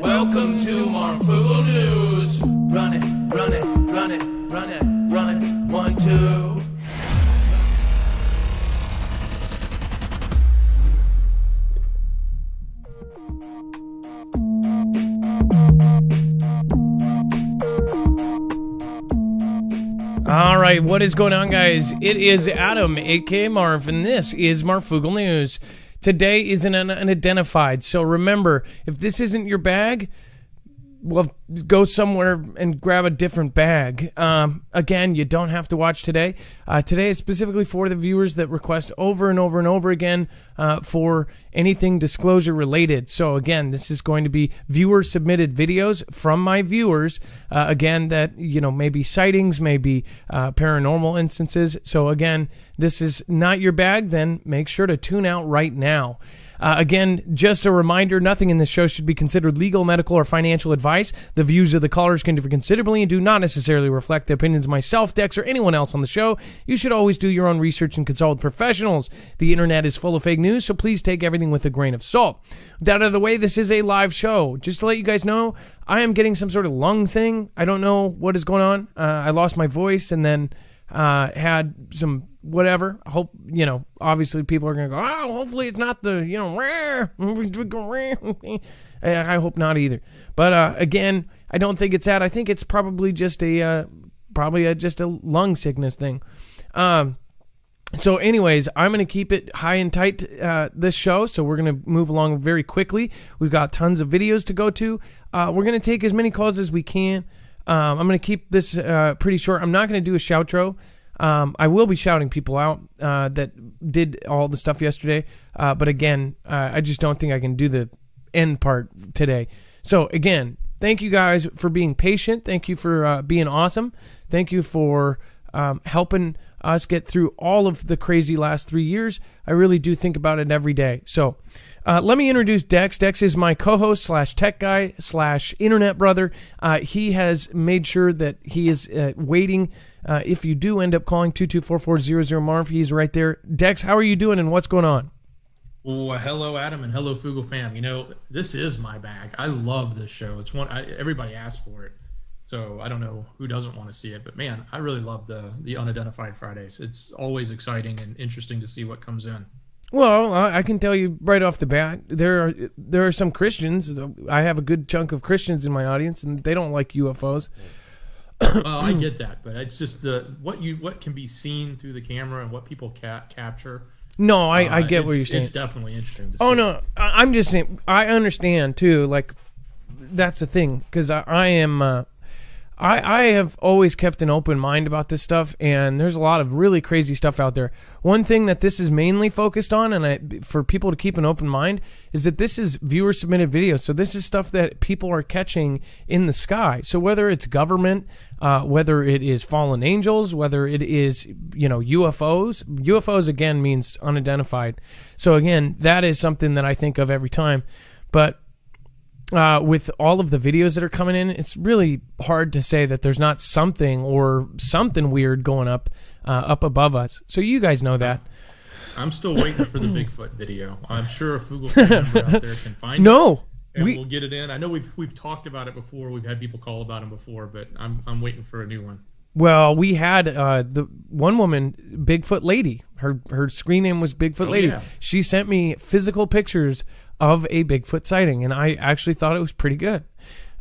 Welcome to Marfugal News. Run it, run it, run it, run it, run it. 1, 2. All right, what is going on, guys? It is Adam, aka Marv, and this is Marfugal News. Today is an unidentified, so remember, if this isn't your bag, well, go somewhere and grab a different bag. Again, you don't have to watch today. Today is specifically for the viewers that request over and over and over again for anything disclosure related. So again, this is going to be viewer submitted videos from my viewers. Again, that, you know, maybe sightings, maybe paranormal instances. So again, this is not your bag, then make sure to tune out right now. Again, just a reminder, nothing in this show should be considered legal, medical, or financial advice. The views of the callers can differ considerably and do not necessarily reflect the opinions of myself, Dex, or anyone else on the show. You should always do your own research and consult with professionals. The internet is full of fake news, so please take everything with a grain of salt. That out of the way, this is a live show. Just to let you guys know, I am getting some sort of lung thing. I don't know what is going on. I lost my voice and then had some whatever. I hope, you know, obviously people are going to go, oh, hopefully it's not the, you know, I hope not either. But again, I don't think it's that. I think it's probably just just a lung sickness thing. So anyways, I'm going to keep it high and tight this show, so we're going to move along very quickly. We've got tons of videos to go to. We're going to take as many calls as we can. I'm going to keep this pretty short. I'm not going to do a shoutro. I will be shouting people out that did all the stuff yesterday. But again, I just don't think I can do the end part today. So again, thank you guys for being patient. Thank you for being awesome. Thank you for helping us get through all of the crazy last 3 years. I really do think about it every day. So let me introduce Dex. Dex is my co-host / tech guy / internet brother. He has made sure that he is waiting. If you do end up calling 224-400 Marv, he's right there. Dex, how are you doing and what's going on? Well, hello, Adam, and hello, Fugal fam. You know, this is my bag. I love this show. It's one everybody asked for it, so I don't know who doesn't want to see it. But man, I really love the Unidentified Fridays. It's always exciting and interesting to see what comes in. Well, I can tell you right off the bat, there are some Christians. I have a good chunk of Christians in my audience, and they don't like UFOs. Well, I get that, but it's just what can be seen through the camera and what people capture. No, I get what you're saying. It's definitely interesting to see. Oh, no, I'm just saying, I understand, too, like, that's the thing, because I am, I have always kept an open mind about this stuff, and there's a lot of really crazy stuff out there. One thing that this is mainly focused on, and for people to keep an open mind, is that this is viewer-submitted videos. So this is stuff that people are catching in the sky. So whether it's government, whether it is fallen angels, whether it is, you know, UFOs. UFOs, again, means unidentified. So again, that is something that I think of every time. But with all of the videos that are coming in, it's really hard to say that there's not something weird going up above us. So you guys know that. I'm still waiting for the Bigfoot video. I'm sure a Fugal fan member out there can find it. And we'll get it in. I know we've talked about it before. We've had people call about them before, but I'm waiting for a new one. Well, we had the one woman, Bigfoot Lady. Her screen name was Bigfoot Lady. Yeah. She sent me physical pictures of a Bigfoot sighting, and I actually thought it was pretty good.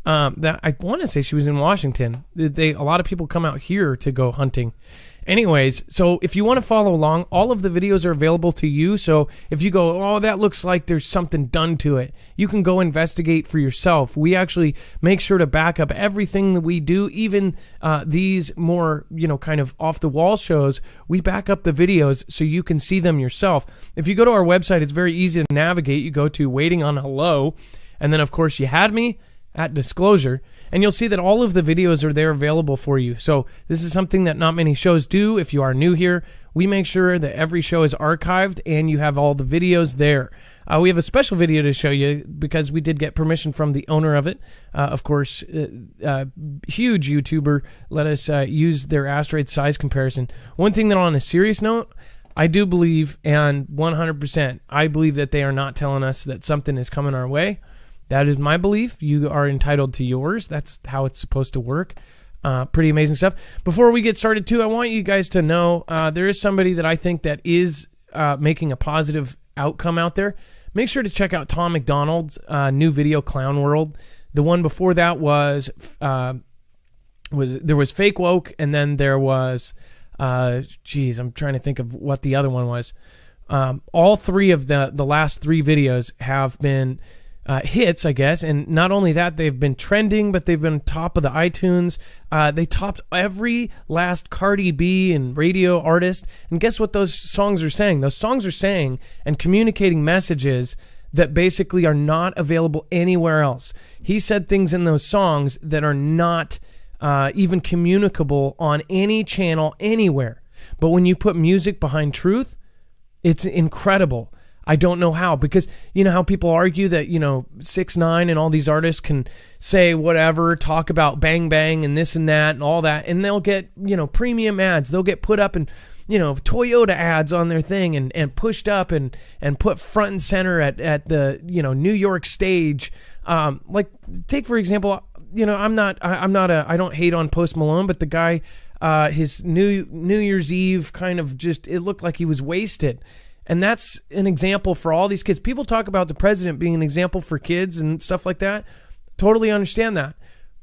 That I want to say she was in Washington. A lot of people come out here to go hunting. Anyways, so if you want to follow along, all of the videos are available to you. So if you go, oh, that looks like there's something done to it, you can go investigate for yourself. We actually make sure to back up everything that we do, even these more, you know, kind of off-the-wall shows. We back up the videos so you can see them yourself. If you go to our website, it's very easy to navigate. You go to Waiting on Hello, and then, of course, you had me at Disclosure, and you'll see that all of the videos are there available for you. So this is something that not many shows do. If you are new here, we make sure that every show is archived and you have all the videos there. We have a special video to show you because we did get permission from the owner of it. Of course, huge YouTuber let us use their asteroid size comparison. One thing that on a serious note, I do believe, and 100%, I believe that they are not telling us that something is coming our way. That is my belief. You are entitled to yours. That's how it's supposed to work. Pretty amazing stuff. Before we get started, too, I want you guys to know there is somebody that I think that is making a positive outcome out there. Make sure to check out Tom McDonald's new video, Clown World. The one before that was there was Fake Woke, and then there was, I'm trying to think of what the other one was. All three of the last three videos have been hits, I guess, and not only that, they've been trending, but they've been top of the iTunes. They topped every last Cardi B and radio artist, and guess what those songs are saying? Those songs are saying and communicating messages that basically are not available anywhere else. He said things in those songs that are not even communicable on any channel anywhere. But when you put music behind truth, it's incredible. I don't know how, because you know how people argue that, 6ix9ine and all these artists can say whatever, talk about bang bang and this and that and all that, and they'll get, premium ads. They'll get put up in, Toyota ads on their thing and pushed up and put front and center at the, New York stage. Like take, for example, I don't hate on Post Malone, but the guy, his New Year's Eve kind of it looked like he was wasted. And that's an example for all these kids. People talk about the president being an example for kids and stuff like that. Totally understand that.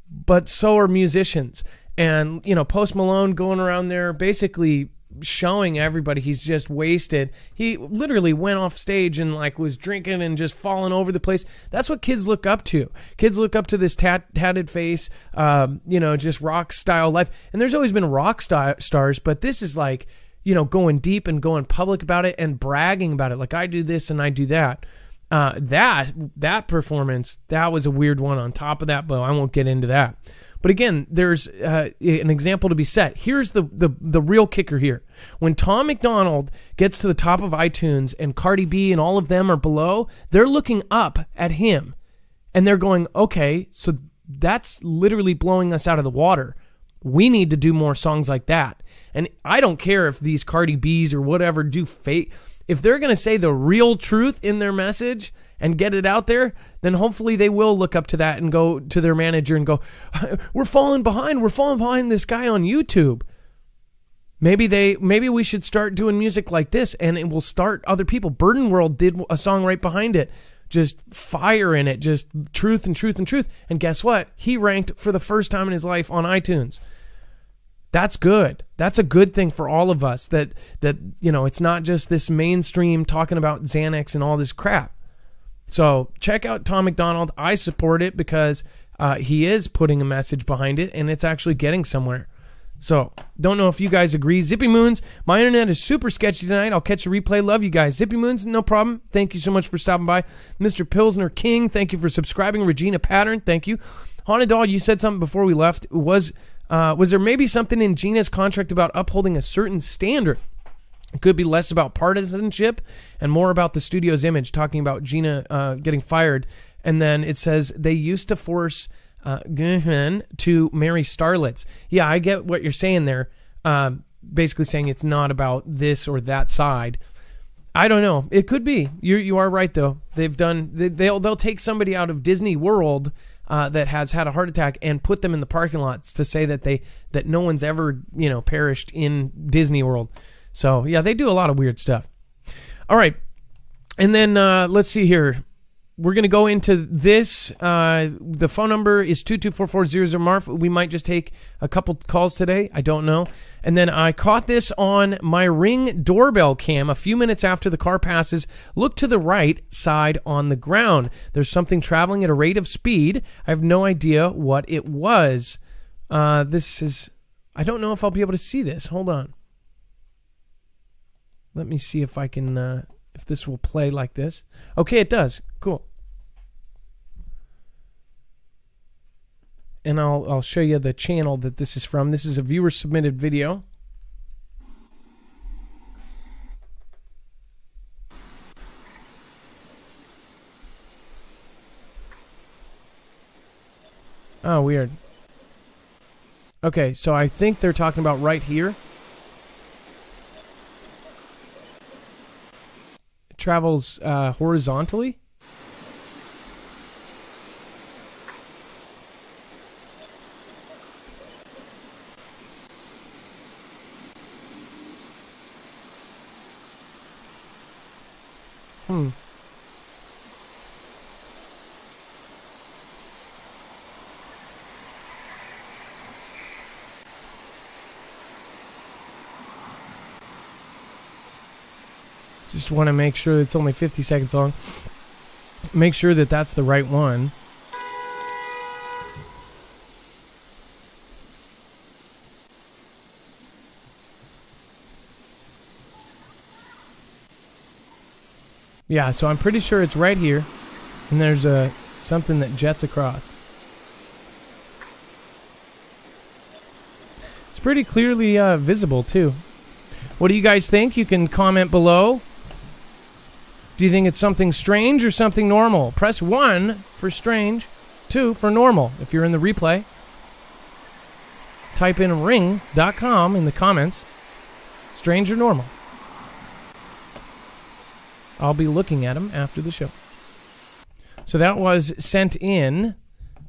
But so are musicians. And, Post Malone going around there basically showing everybody he's just wasted. He literally went off stage and was drinking and just falling over the place. That's what kids look up to. Kids look up to this tatted face, just rock style life. And there's always been rock stars, but this is going deep and going public about it and bragging about it. Like, I do this and I do that. That performance, that was a weird one on top of that, but I won't get into that. But again, there's an example to be set. Here's the real kicker here. When Tom McDonald gets to the top of iTunes and Cardi B and all of them are below, they're looking up at him and they're going, okay, so that's literally blowing us out of the water. We need to do more songs like that. And I don't care if these Cardi B's or whatever do fake. If they're going to say the real truth in their message and get it out there, then hopefully they will look up to that and go to their manager and go, we're falling behind this guy on YouTube. Maybe we should start doing music like this, and it will start other people. Burden World did a song right behind it. Just fire in it, just truth and truth and truth. And guess what? He ranked for the first time in his life on iTunes. That's good. That's a good thing for all of us, that it's not just this mainstream talking about Xanax and all this crap. So check out Tom McDonald. I support it because he is putting a message behind it, and it's actually getting somewhere. So don't know if you guys agree. Zippy Moons, my internet is super sketchy tonight. I'll catch a replay. Love you guys. Zippy Moons, no problem. Thank you so much for stopping by. Mr. Pilsner King, thank you for subscribing. Regina Pattern, thank you. Haunted Doll, you said something before we left. Was there maybe something in Gina's contract about upholding a certain standard? It could be less about partisanship and more about the studio's image, talking about Gina getting fired. And then it says they used to force to marry starlets. Yeah, I get what you're saying there. Basically saying it's not about this or that side. I don't know. It could be. You are right though. They'll take somebody out of Disney World that has had a heart attack and put them in the parking lots to say that no one's ever perished in Disney World. So yeah, they do a lot of weird stuff. All right, and then let's see here. We're going to go into this. The phone number is 22440 Marf. We might just take a couple calls today. I don't know. And then I caught this on my Ring doorbell cam a few minutes after the car passes. Look to the right side on the ground. There's something traveling at a rate of speed. I have no idea what it was. I don't know if I'll be able to see this. Hold on. Let me see if I can, if this will play like this. Okay, it does. Cool. And I'll show you the channel that this is from. This is a viewer submitted video. Oh, weird. Okay, so I think they're talking about right here. It travels horizontally. Just want to make sure it's only 50 seconds long. Make sure that that's the right one. Yeah, so I'm pretty sure it's right here. And there's something that jets across. It's pretty clearly visible, too. What do you guys think? You can comment below. Do you think it's something strange or something normal? Press 1 for strange, 2 for normal. If you're in the replay, type in ring.com in the comments. Strange or normal? I'll be looking at them after the show. So that was sent in.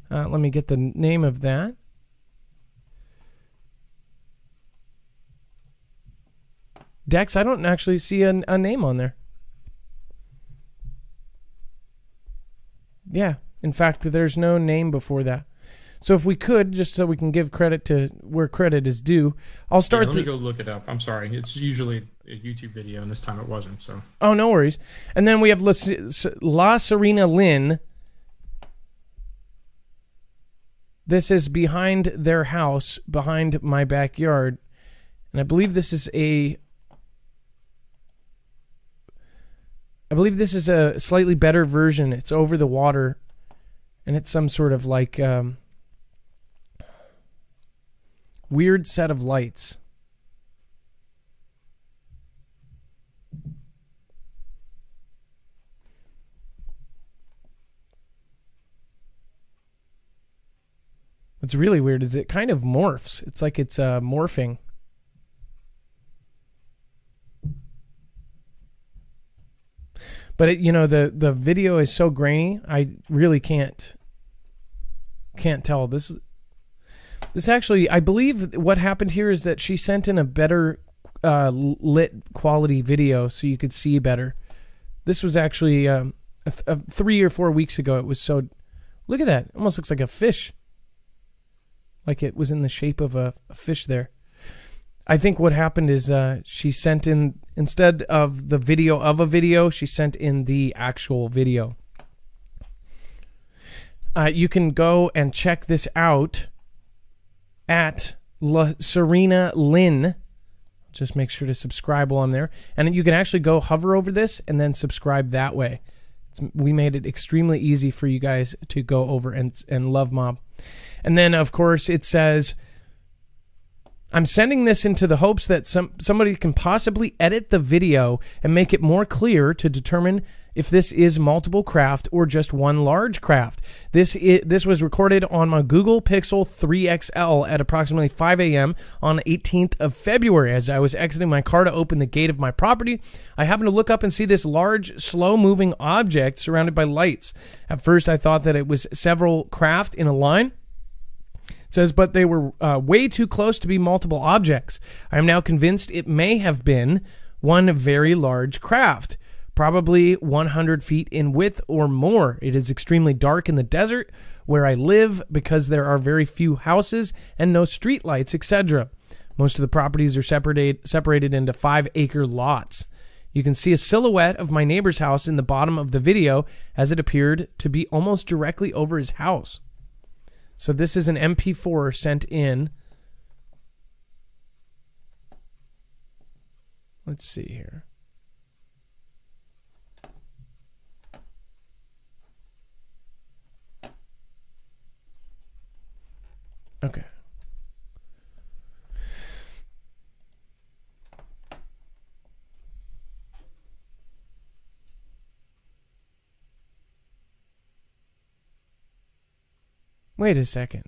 Let me get the name of that. Dex, I don't actually see a name on there. Yeah, in fact, there's no name before that. So if we could, just so we can give credit to where credit is due, I'll start. Let me go look it up. I'm sorry. It's usually a YouTube video, and this time it wasn't. So. Oh, no worries. And then we have La Serena Lynn. This is behind their house, behind my backyard. And I believe this is a slightly better version. It's over the water, and it's some sort of like weird set of lights. What's really weird is it kind of morphs. It's like it's morphing. But it, the video is so grainy, I really can't tell. This actually, I believe what happened here is that she sent in a better lit quality video so you could see better. This was actually 3 or 4 weeks ago. It was so, look at that. It almost looks like a fish. Like it was in the shape of a fish there. I think what happened is she sent in, instead of the video of a video, she sent in the actual video. You can go and check this out at La Serena Lynn. Just make sure to subscribe while I'm there. And you can actually go hover over this and then subscribe that way. We made it extremely easy for you guys to go over and love Mob. And then, of course, it says, I'm sending this into the hopes that somebody can possibly edit the video and make it more clear to determine if this is multiple craft or just one large craft. This was recorded on my Google Pixel 3 XL at approximately 5 a.m. on the 18th of February. As I was exiting my car to open the gate of my property, I happened to look up and see this large, slow-moving object surrounded by lights. At first, I thought that it was several craft in a line. It says, but they were way too close to be multiple objects. I am now convinced it may have been one very large craft, probably 100 feet in width or more. It is extremely dark in the desert where I live because there are very few houses and no street lights, etc. Most of the properties are separated into 5-acre lots. You can see a silhouette of my neighbor's house in the bottom of the video as it appeared to be almost directly over his house. So this is an MP4 sent in. Let's see here. Okay. Wait a second.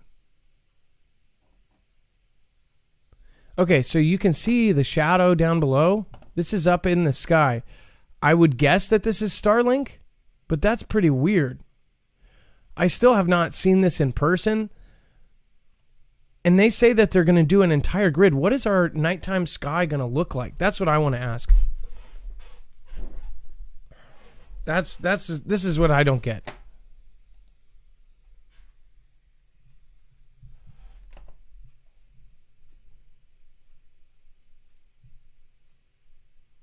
Okay, so you can see the shadow down below. This is up in the sky. I would guess that this is Starlink, but that's pretty weird. I still have not seen this in person. And they say that they're going to do an entire grid. What is our nighttime sky going to look like? That's what I want to ask. This is what I don't get.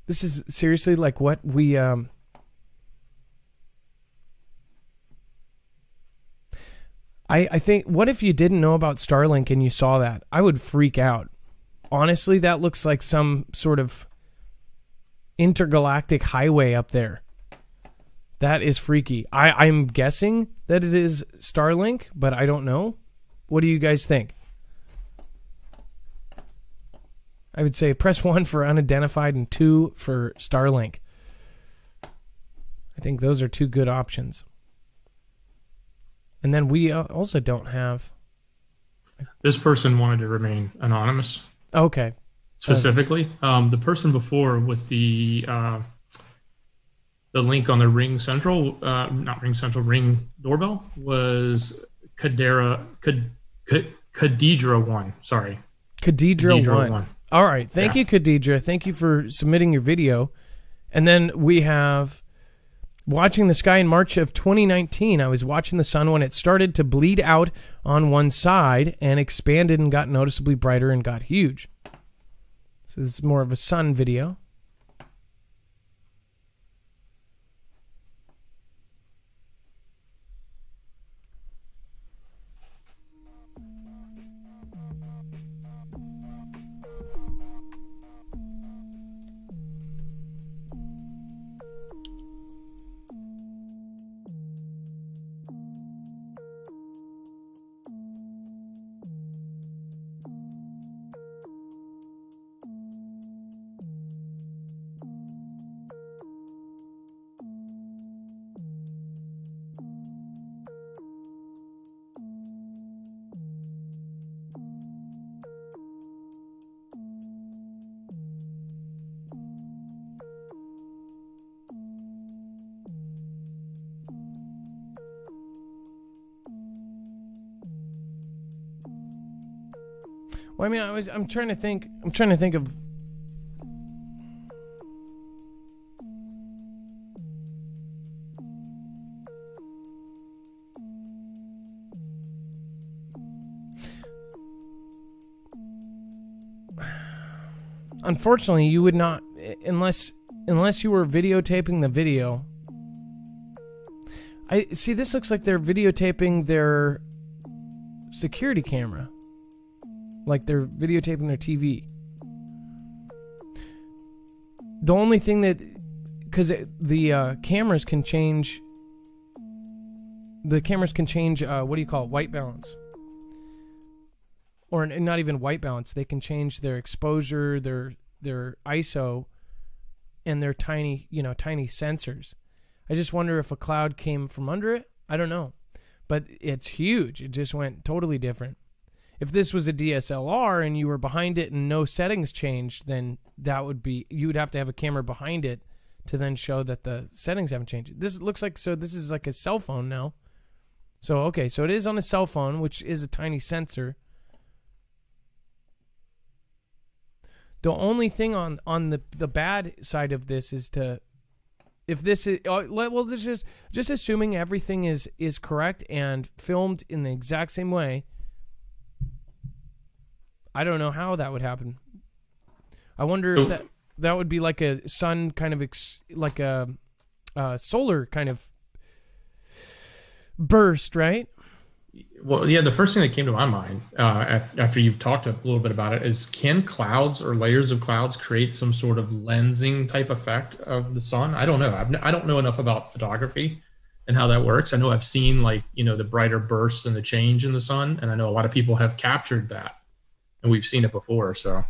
This is seriously like what we I think, what if you didn't know about Starlink and you saw that? I would freak out. Honestly, that looks like some sort of intergalactic highway up there. That is freaky. I'm guessing that it is Starlink, but I don't know. What do you guys think? I would say press 1 for unidentified and 2 for Starlink. I think those are two good options. And then we also don't have... This person wanted to remain anonymous. Okay. Specifically. The person before with the link on the Ring Central, not Ring Central, Ring doorbell was Khadidra 1. Sorry. Khadidra 1. All right. Thank you, Khadidra. Thank you for submitting your video. And then we have watching the sky in March of 2019. I was watching the sun when it started to bleed out on one side and expanded and got noticeably brighter and got huge. So this is more of a sun video. Well, I mean, I'm trying to think of. Unfortunately, you would not, unless you were videotaping the video. I see. This looks like they're videotaping their security camera. Like they're videotaping their TV. The only thing that, because the cameras can change. The cameras can change. What do you call it? White balance. Or not even white balance. They can change their exposure, their ISO, and their tiny sensors. I just wonder if a cloud came from under it. I don't know, but it's huge. It just went totally different. If this was a DSLR and you were behind it and no settings changed, then you would have to have a camera behind it to then show that the settings haven't changed. This looks like, so this is like a cell phone now. So, okay, so it is on a cell phone, which is a tiny sensor. The only thing on the bad side of this is if this is, well, this is just assuming everything is correct and filmed in the exact same way. I don't know how that would happen. I wonder if that would be like a sun kind of like a solar kind of burst, right? Well, yeah, the first thing that came to my mind after you've talked a little bit about it is, can clouds or layers of clouds create some sort of lensing type effect of the sun? I don't know. I don't know enough about photography and how that works. I know I've seen the brighter bursts and the change in the sun, and I know a lot of people have captured that. And we've seen it before, so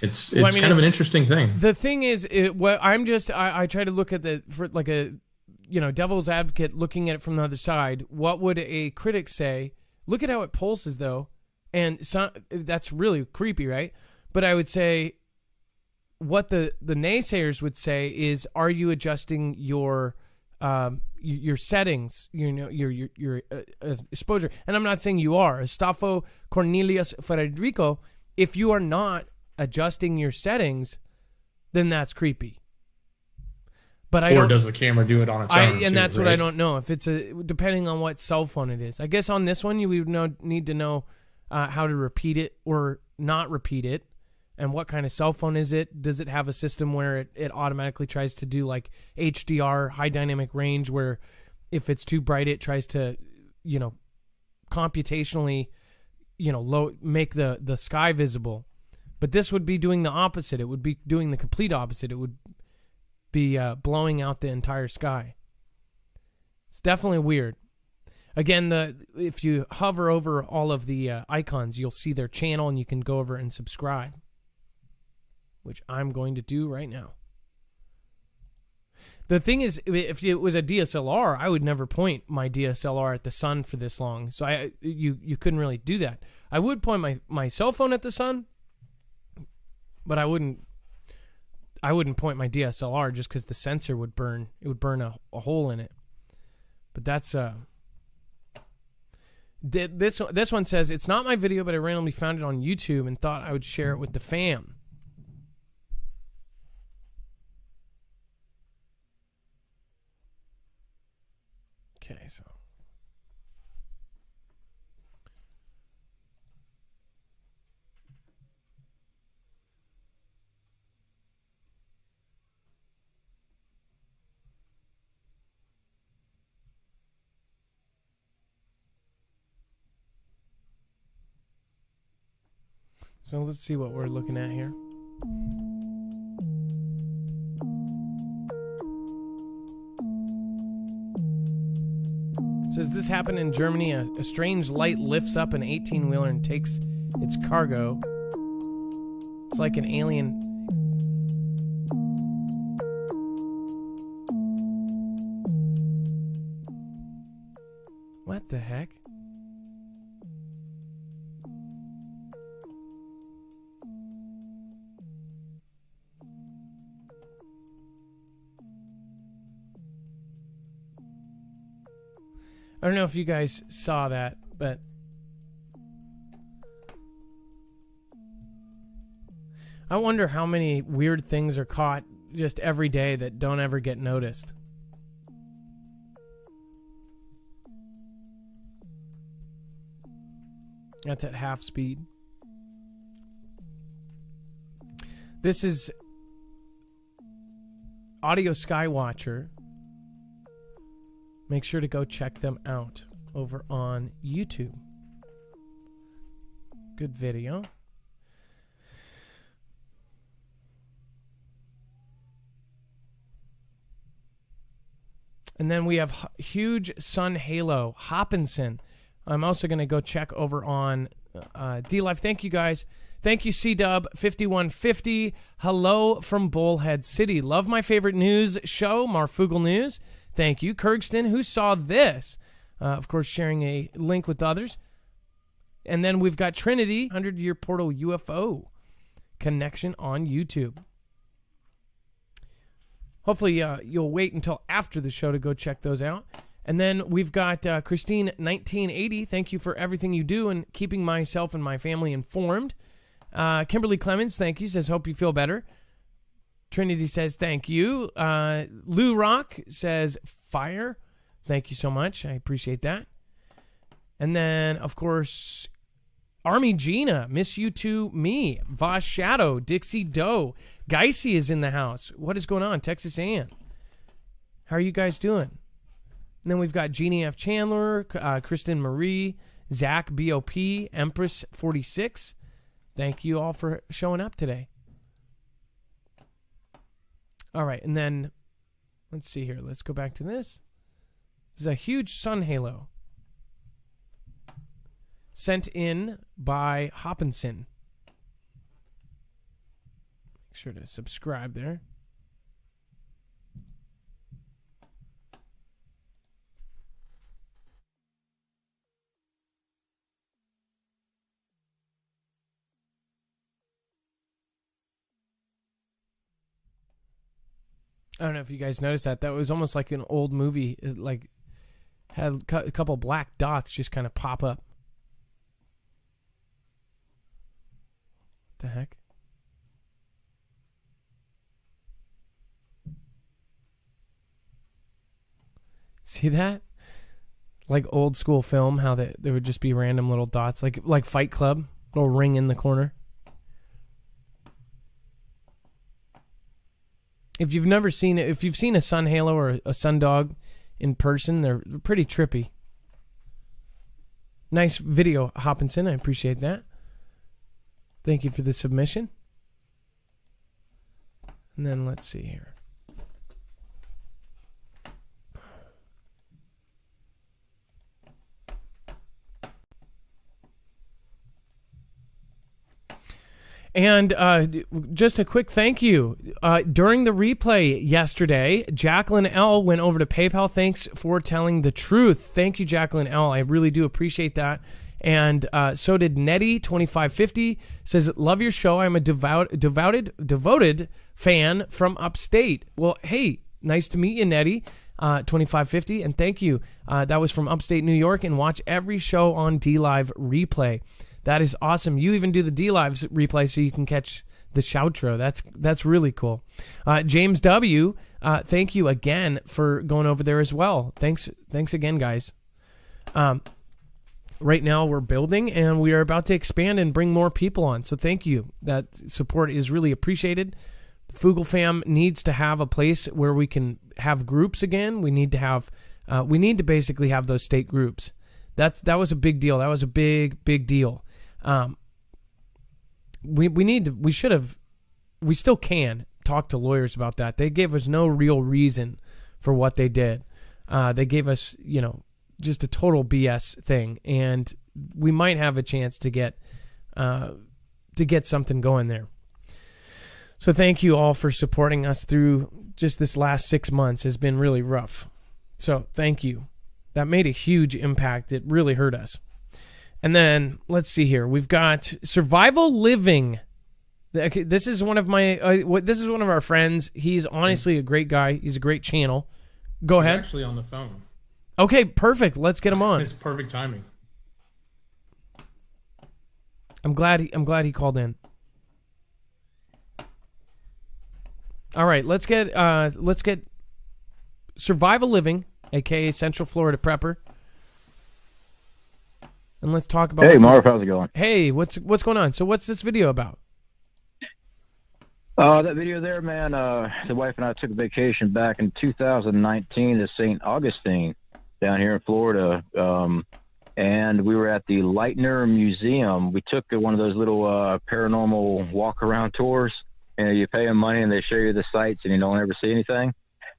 it's kind of an interesting thing. The thing is, I try to look at like a devil's advocate, looking at it from the other side. What would a critic say? Look at how it pulses, though, and that's really creepy, right? But I would say what the naysayers would say is, are you adjusting your settings, your exposure? And I'm not saying you are. Estafo Cornelius Federico, if you are not adjusting your settings, then that's creepy. But I or don't. does the camera do it on its own? And too, that's what right? I don't know. If it's depending on what cell phone it is. I guess on this one you would need to know how to repeat it or not repeat it, and what kind of cell phone is it. Does it have a system where it automatically tries to do like HDR, high dynamic range, where if it's too bright it tries to, computationally, make the sky visible. But this would be doing the opposite. It would be doing the complete opposite. It would be blowing out the entire sky. It's definitely weird. Again, if you hover over all of the icons, you'll see their channel, and you can go over and subscribe, which I'm going to do right now. The thing is, if it was a DSLR, I would never point my DSLR at the sun for this long. So you couldn't really do that. I would point my cell phone at the sun, but I wouldn't point my DSLR just because the sensor would burn. It would burn a hole in it. But that's this one says, it's not my video, but I randomly found it on YouTube and thought I would share it with the fam. Okay, so let's see what we're looking at here. Says this happened in Germany. A strange light lifts up an 18-wheeler and takes its cargo. It's like an alien. What the heck? I don't know if you guys saw that, but I wonder how many weird things are caught just every day that don't ever get noticed. That's at half speed. This is Audio Skywatcher. Make sure to go check them out over on YouTube. Good video. And then we have Huge Sun Halo, Hopkinson. I'm also going to go check over on D-Live. Thank you, guys. Thank you, C-Dub5150. Hello from Bullhead City. Love my favorite news show, Marfugal News. Thank you. Kirkston, who saw this? Of course, sharing a link with others. And then we've got Trinity, 100-Year Portal UFO connection on YouTube. Hopefully, you'll wait until after the show to go check those out. And then we've got Christine 1980. Thank you for everything you do and keeping myself and my family informed. Kimberly Clemens, thank you. Says, hope you feel better. Trinity says, thank you. Lou Rock says, fire. Thank you so much. I appreciate that. And then, of course, Army Gina, miss you to me. Voss Shadow, Dixie Doe. Geisy is in the house. What is going on? Texas Ann. How are you guys doing? And then we've got Jeannie F. Chandler, Kristen Marie, Zach BOP, Empress 46. Thank you all for showing up today. All right, and then let's see here. Let's go back to this. This is a Huge Sun Halo sent in by Hopkinson. Make sure to subscribe there. I don't know if you guys noticed that. That was almost like an old movie. It like had a couple black dots just kind of pop up. What the heck? See that? Like old school film, how there would just be random little dots, like Fight Club, little ring in the corner. If you've never seen it, if you've seen a sun halo or a sun dog in person, they're pretty trippy. Nice video, Hopkinson. I appreciate that. Thank you for the submission. And then let's see here. And just a quick thank you. During the replay yesterday, Jacqueline L. went over to PayPal. Thanks for telling the truth. Thank you, Jacqueline L. I really do appreciate that. And so did Nettie2550. Says, love your show. I'm a devoted fan from upstate. Well, hey, nice to meet you, Nettie. 2550. And thank you. That was from upstate New York. And watch every show on DLive replay. That is awesome. You even do the DLive replay so you can catch the shoutro. That's really cool. James W., thank you again for going over there as well. Thanks again, guys. Right now we're building and we are about to expand and bring more people on. So thank you. That support is really appreciated. The Fugle fam needs to have a place where we can have groups again. We need to basically have those state groups. That was a big deal. That was a big deal. We still can talk to lawyers about that. They gave us no real reason for what they did. They gave us, just a total BS thing, and we might have a chance to get something going there. So thank you all for supporting us through just this last 6 months. Has been really rough. So thank you. That made a huge impact. It really hurt us. And then let's see here. We've got Survival Living. This is one of our friends. He's honestly a great guy. He's a great channel. Go ahead. He's actually on the phone. Okay, perfect. Let's get him on. It's perfect timing. I'm glad he called in. All right, let's get Survival Living, aka Central Florida Prepper. And let's talk about. Hey, Marv, how's it going? Hey, what's going on? So, what's this video about? That video there, man. The wife and I took a vacation back in 2019 to St. Augustine down here in Florida, and we were at the Lightner Museum. We took one of those little paranormal walk-around tours. You pay them money and they show you the sights, and you don't ever see anything.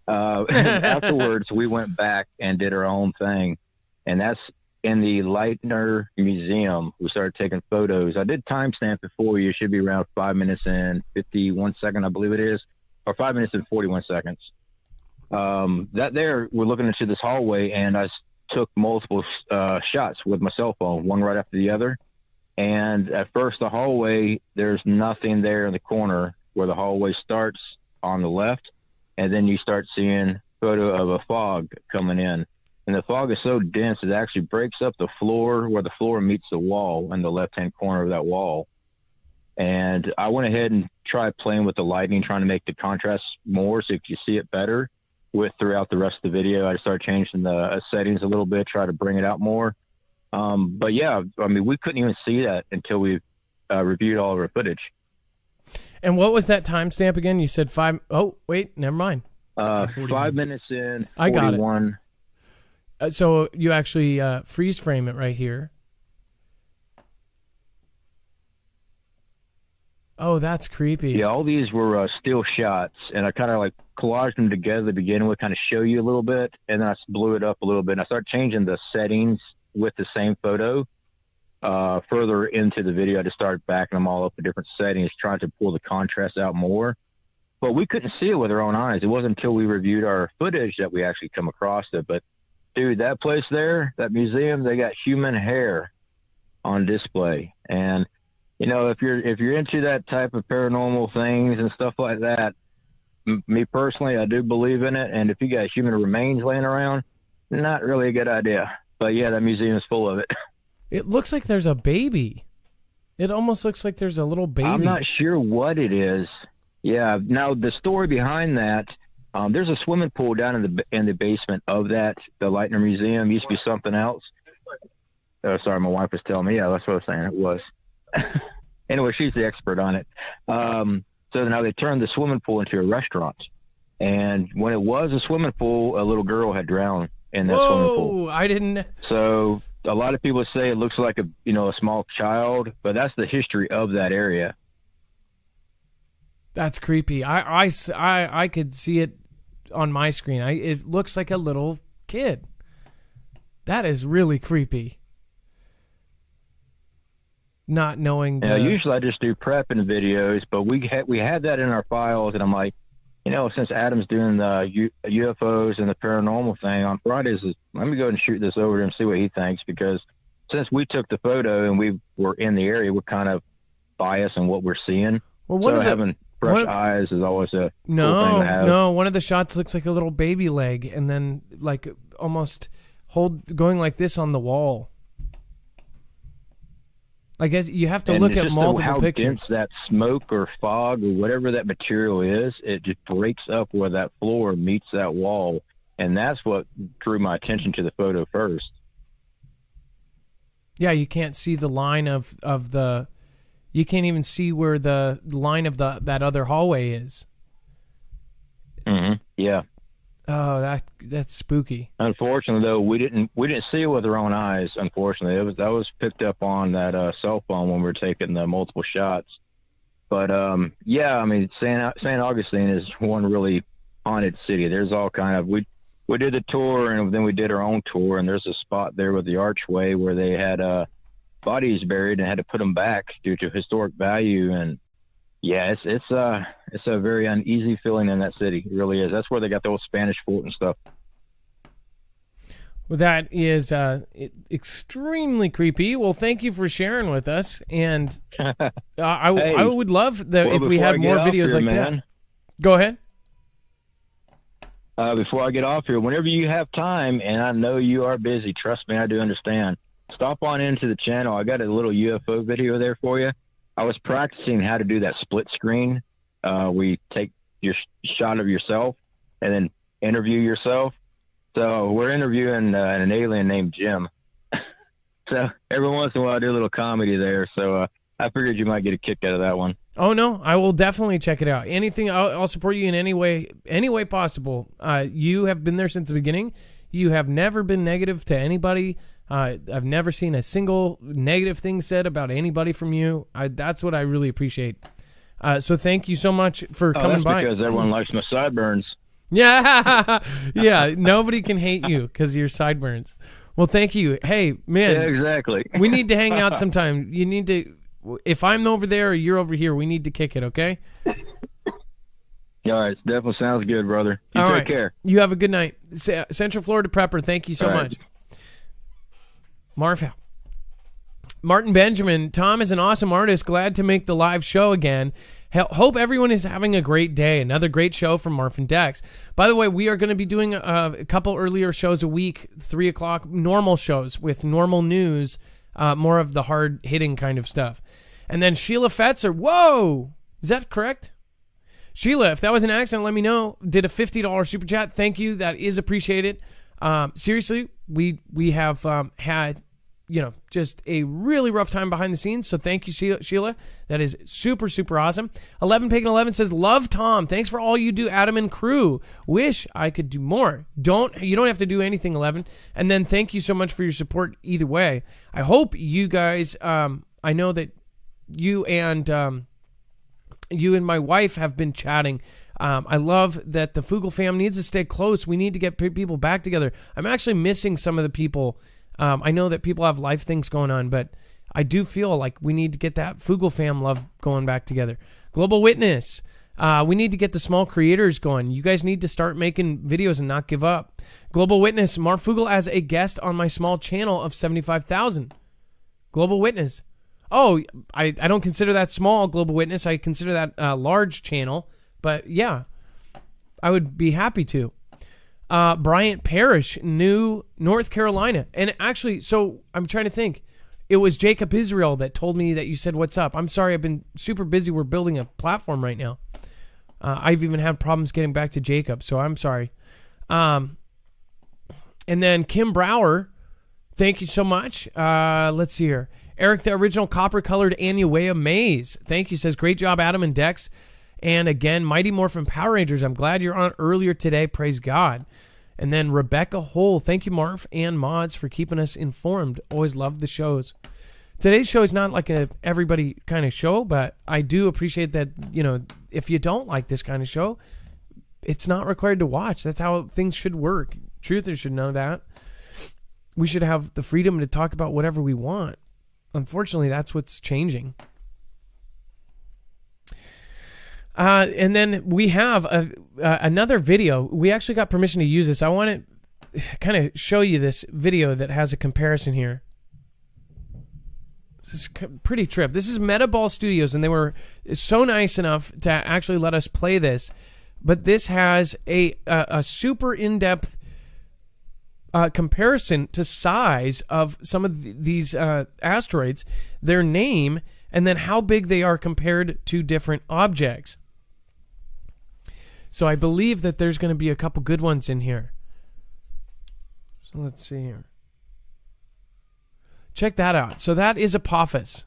Afterwards, we went back and did our own thing, and that's in the Lightner Museum. We started taking photos. I did timestamp it for you. It should be around 5 minutes and 51 seconds, I believe it is, or 5 minutes and 41 seconds. That there, we're looking into this hallway, and I took multiple shots with my cell phone, one right after the other. And at first, the hallway, there's nothing there in the corner where the hallway starts on the left, and then you start seeing photo of a fog coming in. And the fog is so dense, it actually breaks up the floor where the floor meets the wall in the left-hand corner of that wall. And I went ahead and tried playing with the lighting, trying to make the contrast more so you see it better throughout the rest of the video. I started changing the settings a little bit, try to bring it out more. But yeah, I mean, we couldn't even see that until we reviewed all of our footage. And what was that timestamp again? You said 5. Oh, wait, never mind. 5 minutes in, 41. I got it. So you actually freeze frame it right here. Oh, that's creepy. Yeah, all these were still shots, and I kind of like collaged them together to begin with, kind of show you a little bit, and then I blew it up a little bit, and I started changing the settings with the same photo further into the video. I just started backing them all up to different settings, trying to pull the contrast out more. But we couldn't see it with our own eyes. It wasn't until we reviewed our footage that we actually come across it. But dude, that place there, that museum, they got human hair on display. And, if you're into that type of paranormal things and stuff like that, me personally, I do believe in it. And if you got human remains laying around, not really a good idea. But yeah, that museum is full of it. It looks like there's a baby. It almost looks like there's a little baby. I'm not sure what it is. Yeah. Now, the story behind that, There's a swimming pool down in the basement of the Leitner Museum. Used to be something else. Oh, sorry, my wife was telling me. Yeah, that's what I was saying. It was. Anyway, she's the expert on it. So now they turned the swimming pool into a restaurant. And when it was a swimming pool, a little girl had drowned in that swimming pool. Whoa, I didn't. So a lot of people say it looks like a small child, but that's the history of that area. That's creepy. I could see it on my screen. It looks like a little kid. That is really creepy. Not knowing. Usually I just do prepping videos, but we had that in our files, and I'm like, since Adam's doing the UFOs and the paranormal thing on Fridays, let me go ahead and shoot this over to him, see what he thinks, because since we took the photo and we were in the area, we're kind of biased on what we're seeing. Well, having fresh eyes is always a cool thing to have. No, one of the shots looks like a little baby leg, and then like almost going like this on the wall. I guess you have to look at multiple pictures. How dense that smoke or fog or whatever that material is, it just breaks up where that floor meets that wall, and that's what drew my attention to the photo first. Yeah, you can't see the line of the. You can't even see where the line of that other hallway is. Mm-hmm. Yeah. Oh, that's spooky. Unfortunately, though, we didn't see it with our own eyes. Unfortunately, that was picked up on that cell phone when we were taking the multiple shots. But yeah, I mean, St. Augustine is one really haunted city. There's all kind of we did the tour, and then we did our own tour, and there's a spot there with the archway where they had bodies buried and had to put them back due to historic value. And yeah, it's a very uneasy feeling in that city. It really is. That's where they got the old Spanish fort and stuff. Well, that is extremely creepy. Well, thank you for sharing with us. And I would love if we had more videos like that. Go ahead. Before I get off here, whenever you have time, and I know you are busy, trust me, I do understand, stop on into the channel. I got a little UFO video there for you. I was practicing how to do that split screen. We take your shot of yourself and then interview yourself. So we're interviewing an alien named Jim. So every once in a while I do a little comedy there. So I figured you might get a kick out of that one. Oh, no, I will definitely check it out. Anything, I'll support you in any way possible. You have been there since the beginning. You have never been negative to anybody. I've never seen a single negative thing said about anybody from you. That's what I really appreciate. So thank you so much for coming by. Because everyone likes my sideburns. Yeah, yeah. Nobody can hate you because of your sideburns. Well, thank you. Hey, man. Yeah, exactly. We need to hang out sometime. You need to. If I'm over there or you're over here, we need to kick it. Okay. All right, definitely sounds good, brother. You take care. You have a good night. Central Florida Prepper, thank you so much. Marv, Martin Benjamin, Tom is an awesome artist. Glad to make the live show again. Hope everyone is having a great day. Another great show from Marv and Dex. By the way, we are going to be doing a couple earlier shows a week, 3 o'clock, normal shows with normal news, more of the hard-hitting kind of stuff. And then Sheila Fetzer, whoa! Is that correct? Sheila, if that was an accident, let me know. Did a $50 super chat. Thank you. That is appreciated. Seriously, we have had, just a really rough time behind the scenes. So thank you, Sheila. That is super, super awesome. 11 Pagan 11 says, love Tom. Thanks for all you do, Adam and crew. Wish I could do more. You don't have to do anything, 11. And then thank you so much for your support either way. I hope you guys, I know that you and my wife have been chatting. I love that the Fugel fam needs to stay close. We need to get people back together. I'm actually missing some of the people. I know that people have life things going on, but I do feel like we need to get that Fugel fam love going back together. Global Witness. We need to get the small creators going. You guys need to start making videos and not give up. Global Witness. Marv Fugel as a guest on my small channel of 75,000. Global Witness. Oh, I don't consider that small, Global Witness. I consider that large channel. But yeah, I would be happy to. Bryant Parrish, New North Carolina. And actually, so I'm trying to think. It was Jacob Israel that told me that you said, what's up? I'm sorry, I've been super busy. We're building a platform right now. I've even had problems getting back to Jacob, so I'm sorry. And then Kim Brower, thank you so much. Let's see here. Eric, the original copper-colored Anuea Maze. Thank you. Says, great job, Adam and Dex. And again, Mighty Morphin Power Rangers. I'm glad you're on earlier today. Praise God. And then Rebecca Hole. Thank you, Marv and Mods, for keeping us informed. Always love the shows. Today's show is not like a everybody kind of show, but I do appreciate that, if you don't like this kind of show, it's not required to watch. That's how things should work. Truthers should know that. We should have the freedom to talk about whatever we want. Unfortunately, that's what's changing. And then we have another video. We actually got permission to use this. I want to kind of show you this video that has a comparison here. This is pretty trip. This is Metaball Studios, and they were so nice enough to actually let us play this. But this has a super in-depth comparison to size of some of these asteroids, their name, and then how big they are compared to different objects. So I believe that there's going to be a couple good ones in here. So let's see here. Check that out. So that is Apophis.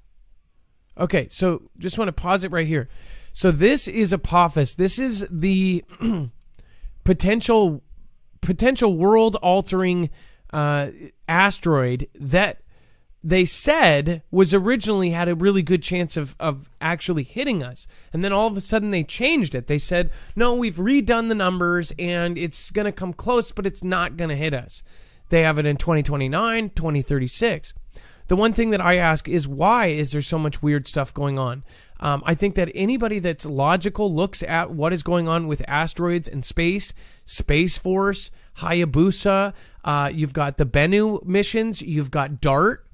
Okay, so just want to pause it right here. So this is Apophis. This is the potential world-altering asteroid that they said was originally had a really good chance of actually hitting us. And then all of a sudden they changed it. They said, no, we've redone the numbers and it's going to come close, but it's not going to hit us. They have it in 2029, 2036. The one thing that I ask is, why is there so much weird stuff going on? I think that anybody that's logical looks at what is going on with asteroids and space, Space Force, Hayabusa, you've got the Bennu missions, you've got DART,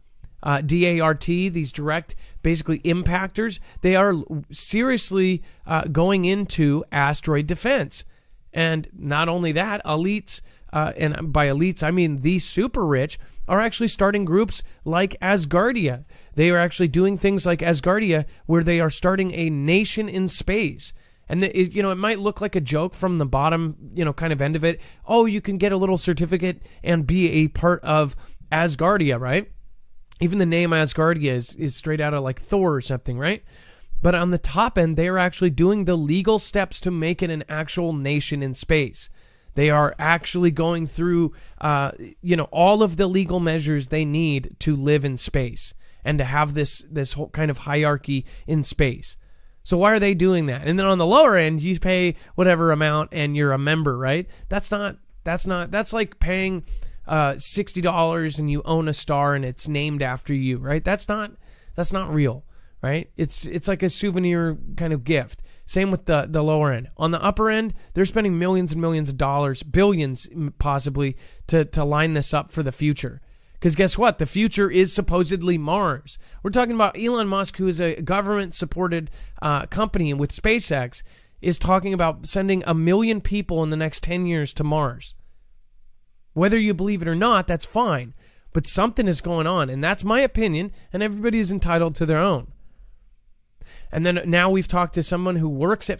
D-A-R-T, these direct, basically, impactors. They are seriously going into asteroid defense. And not only that, elites, and by elites, I mean the super rich, are actually starting groups like Asgardia. They are actually doing things like Asgardia, where they are starting a nation in space. And it might look like a joke from the bottom, kind of end of it. Oh, you can get a little certificate and be a part of Asgardia, right? Even the name Asgardia is straight out of like Thor or something, right? But on the top end, they are actually doing the legal steps to make it an actual nation in space. They are actually going through, all of the legal measures they need to live in space and to have this whole kind of hierarchy in space. So why are they doing that? And then on the lower end, you pay whatever amount and you're a member, right? That's like paying $60 and you own a star and it's named after you, right? That's not real, right? It's like a souvenir kind of gift. Same with the lower end. On the upper end, they're spending millions and millions of dollars, billions possibly, to line this up for the future. Because guess what? The future is supposedly Mars. We're talking about Elon Musk, who is a government-supported company with SpaceX, is talking about sending 1 million people in the next 10 years to Mars. Whether you believe it or not, that's fine. But something is going on, and that's my opinion, and everybody is entitled to their own. And then now we've talked to someone who works at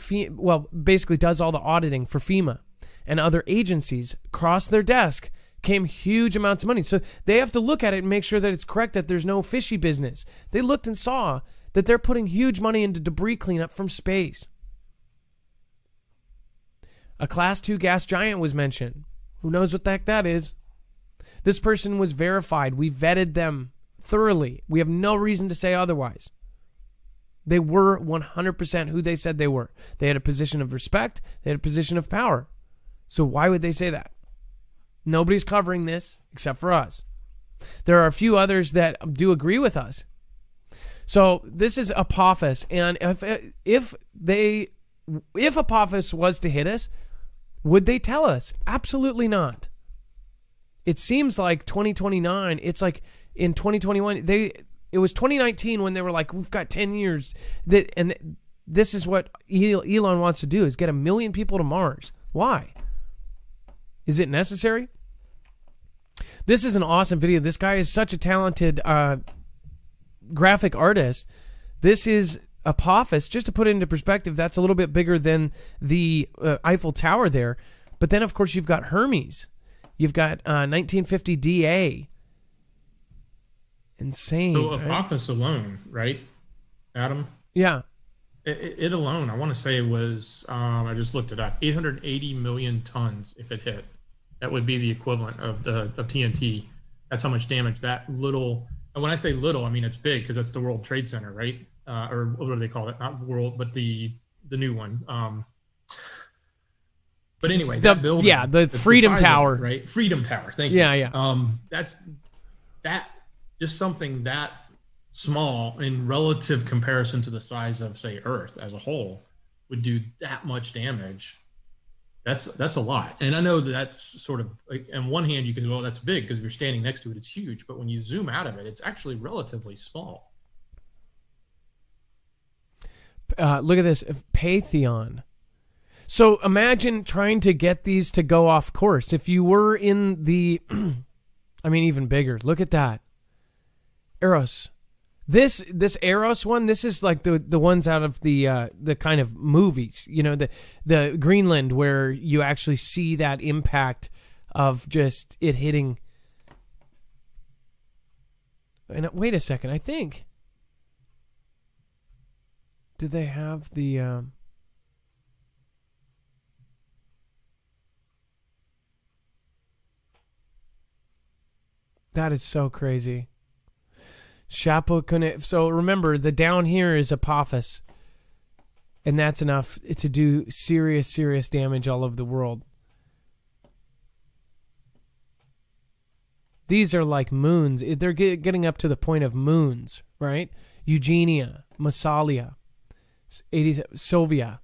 basically does all the auditing for FEMA and other agencies. Across their desk came huge amounts of money. So they have to look at it and make sure that it's correct, that there's no fishy business. They looked and saw that they're putting huge money into debris cleanup from space. A Class 2 gas giant was mentioned. Who knows what the heck that is? This person was verified. We vetted them thoroughly. We have no reason to say otherwise. They were 100% who they said they were. They had a position of respect. They had a position of power. So why would they say that? Nobody's covering this except for us. There are a few others that do agree with us. So this is Apophis. And if Apophis was to hit us, would they tell us? Absolutely not. It seems like 2029, it's like in 2021, it was 2019 when they were like, we've got 10 years. And this is what Elon wants to do, is get 1 million people to Mars. Why? Is it necessary? This is an awesome video. This guy is such a talented graphic artist. This is Apophis, just to put it into perspective, that's a little bit bigger than the Eiffel Tower there. But then, of course, you've got Hermes. You've got 1950 DA. Insane. So right? Apophis alone, right, Adam? Yeah. It alone, I want to say it was, I just looked it up, 880 million tons if it hit. That would be the equivalent of TNT. That's how much damage that little, and when I say little, I mean it's big because that's the World Trade Center, right? Or what do they call it? Not World, but the new one. But anyway, that building. Yeah, the Freedom Tower. Right? Freedom Tower, thank you. Yeah. That's just something that small in relative comparison to the size of, say, Earth as a whole would do that much damage. That's a lot. And I know that's sort of, like, on one hand, you can go, well, that's big because if you're standing next to it, it's huge. But when you zoom out of it, it's actually relatively small. Look at this, Pantheon. So imagine trying to get these to go off course. If you were in the, I mean, even bigger. Look at that. Eros. This Eros one, this is like the ones out of the kind of movies, you know, the Greenland, where you actually see that impact of just it hitting. And wait a second, I think. Did they have the that is so crazy. So remember, the down here is Apophis, and that's enough to do serious damage all over the world. These are like moons. They're getting up to the point of moons, right? Eugenia, Massalia, Sylvia.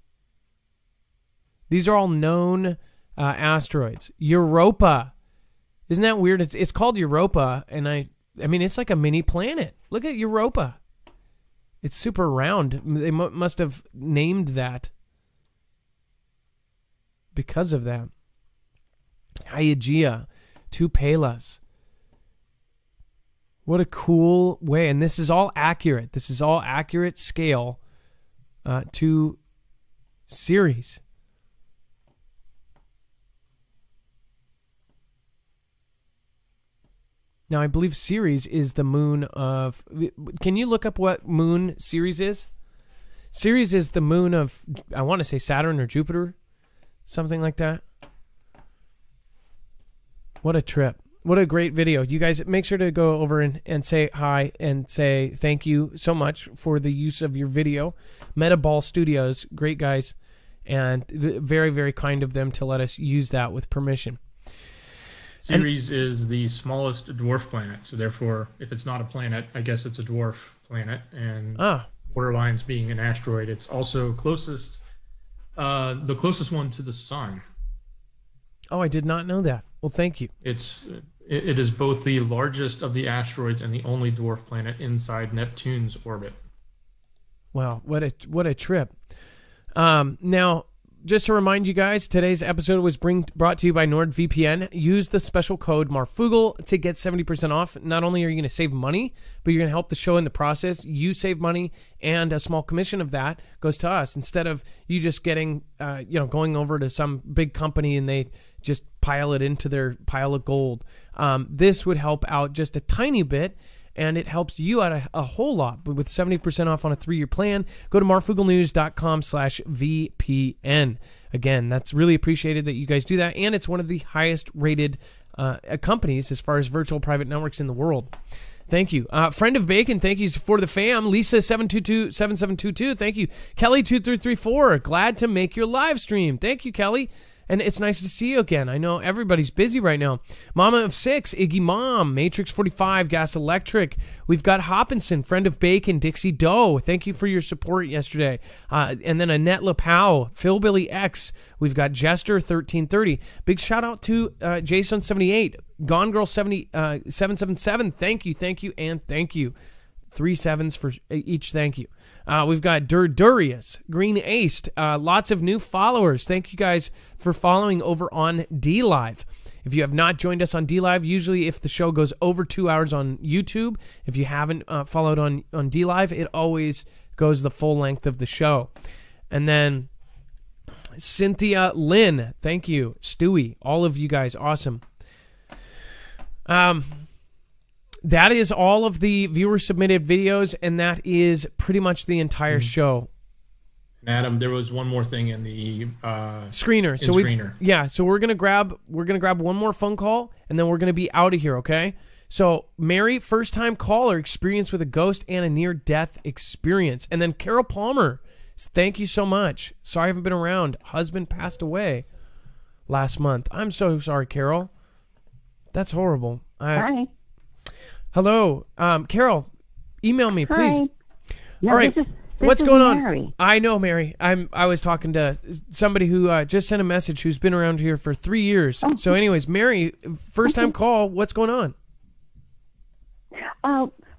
These are all known asteroids. Europa. Isn't that weird? It's called Europa, and I mean, it's like a mini planet. Look at Europa. It's super round. They must have named that because of that. Hygeia, two Palas. What a cool way. And this is all accurate. This is all accurate scale to Ceres. Now, I believe Ceres is the moon of... Can you look up what moon Ceres is? Ceres is the moon of, I want to say Saturn or Jupiter. Something like that. What a trip. What a great video. You guys, make sure to go over and say hi and say thank you so much for the use of your video. Metaball Studios, great guys. And very, very kind of them to let us use that with permission. Ceres is the smallest dwarf planet, so therefore, if it's not a planet, I guess it's a dwarf planet. And borderlines being an asteroid, it's also the closest one to the sun. Oh, I did not know that. Well, thank you. It is both the largest of the asteroids and the only dwarf planet inside Neptune's orbit. Wow, what a trip! Now, just to remind you guys, today's episode was brought to you by NordVPN. Use the special code MARFUGL to get 70% off. Not only are you going to save money, but you're going to help the show in the process. You save money, and a small commission of that goes to us. Instead of you just getting, going over to some big company and they just pile it into their pile of gold. This would help out just a tiny bit, and it helps you out a whole lot. But with 70% off on a 3-year plan, go to marfugelnews.com/VPN. Again, that's really appreciated that you guys do that, and it's one of the highest rated companies as far as virtual private networks in the world. Thank you. Friend of Bacon, thank you for the fam. Lisa7227722, thank you. Kelly2334, glad to make your live stream. Thank you, Kelly. And it's nice to see you again. I know everybody's busy right now. Mama of 6, Iggy Mom, Matrix 45, Gas Electric. We've got Hopkinson, Friend of Bacon, Dixie Doe. Thank you for your support yesterday. And then Annette LaPow, Philbilly X. We've got Jester 1330. Big shout out to Jason 78, Gone Girl 777. Thank you, and thank you. 3 7s for each. Thank you. We've got Durius, Green Aced, lots of new followers. Thank you guys for following over on DLive. If you have not joined us on DLive, usually if the show goes over 2 hours on YouTube, if you haven't followed on DLive, it always goes the full length of the show. And then Cynthia Lynn, thank you. Stewie, all of you guys, awesome. That is all of the viewer submitted videos, and that is pretty much the entire show. Adam, there was one more thing in the screener. So we're gonna grab one more phone call, and then we're gonna be out of here. Okay. So Mary, first time caller, experience with a ghost and a near death experience, and then Carol Palmer, thank you so much. Sorry I haven't been around. Husband passed away last month. I'm so sorry, Carol. That's horrible. Hi. Hello, Carol. Email me, please. Hi. No, all right. This What's is going Mary. on? I know, Mary. I was talking to somebody who just sent a message who's been around here for 3 years. Oh. So, anyways, Mary, first time call. What's going on?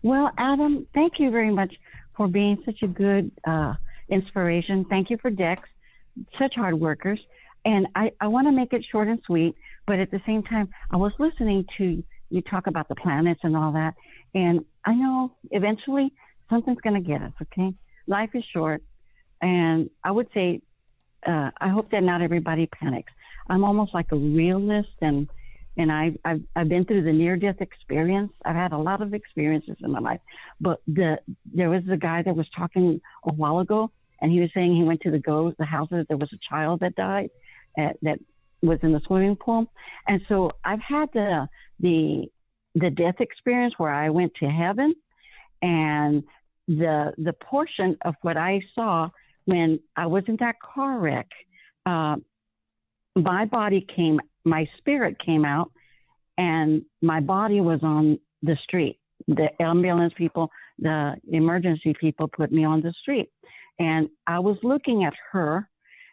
Well, Adam, thank you very much for being such a good inspiration. Thank you for Dex, such hard workers. And I want to make it short and sweet, but at the same time, I was listening to you talk about the planets and all that, and I know eventually something's going to get us, okay? Life is short, and I would say I hope that not everybody panics. I'm almost like a realist, and I've been through the near-death experience. I've had a lot of experiences in my life, but there was a guy that was talking a while ago, and he was saying he went to the house that there was a child that died that was in the swimming pool, and so I've had the death experience where I went to heaven, and the portion of what I saw when I was in that car wreck, my spirit came out, and my body was on the street. The ambulance people, the emergency people put me on the street, and I was looking at her,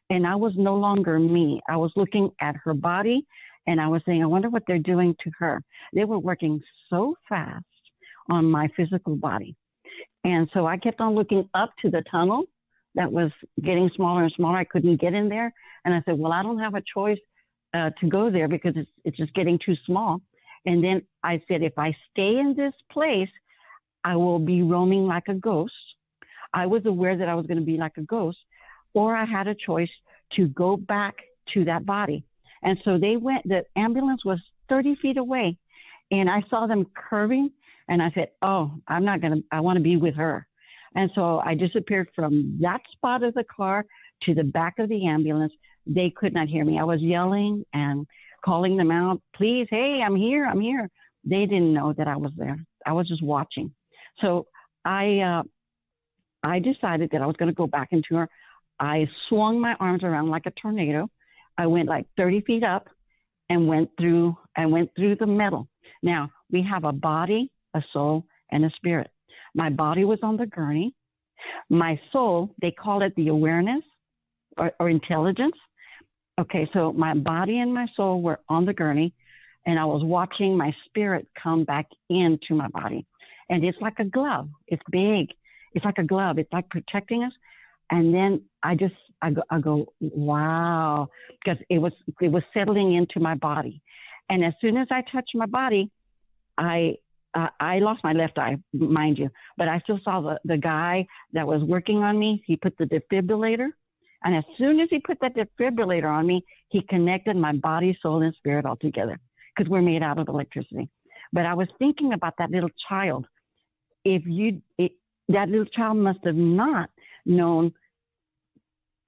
and I was no longer me. I was looking at her body, and I was saying, I wonder what they're doing to her. They were working so fast on my physical body. And so I kept on looking up to the tunnel that was getting smaller and smaller. I couldn't get in there. And I said, well, I don't have a choice to go there because it's just getting too small. And then I said, if I stay in this place, I will be roaming like a ghost. I was aware that I was going to be like a ghost, or I had a choice to go back to that body. And so the ambulance was 30 feet away, and I saw them curving, and I said, oh, I want to be with her. And so I disappeared from that spot of the car to the back of the ambulance. They could not hear me. I was yelling and calling them out, please, hey, I'm here, I'm here. They didn't know that I was there. I was just watching. So I decided that I was going to go back into her. I swung my arms around like a tornado. I went like 30 feet up and went through the metal. Now, we have a body, a soul, and a spirit. My body was on the gurney. My soul, they call it the awareness or intelligence. Okay, so my body and my soul were on the gurney, and I was watching my spirit come back into my body. And it's like a glove. It's big. It's like a glove. It's like protecting us. And then I go, wow, because it was settling into my body. And as soon as I touched my body, I lost my left eye, mind you, but I still saw the guy that was working on me. He put the defibrillator. And as soon as he put that defibrillator on me, he connected my body, soul, and spirit all together because we're made out of electricity. But I was thinking about that little child. That little child must have not known,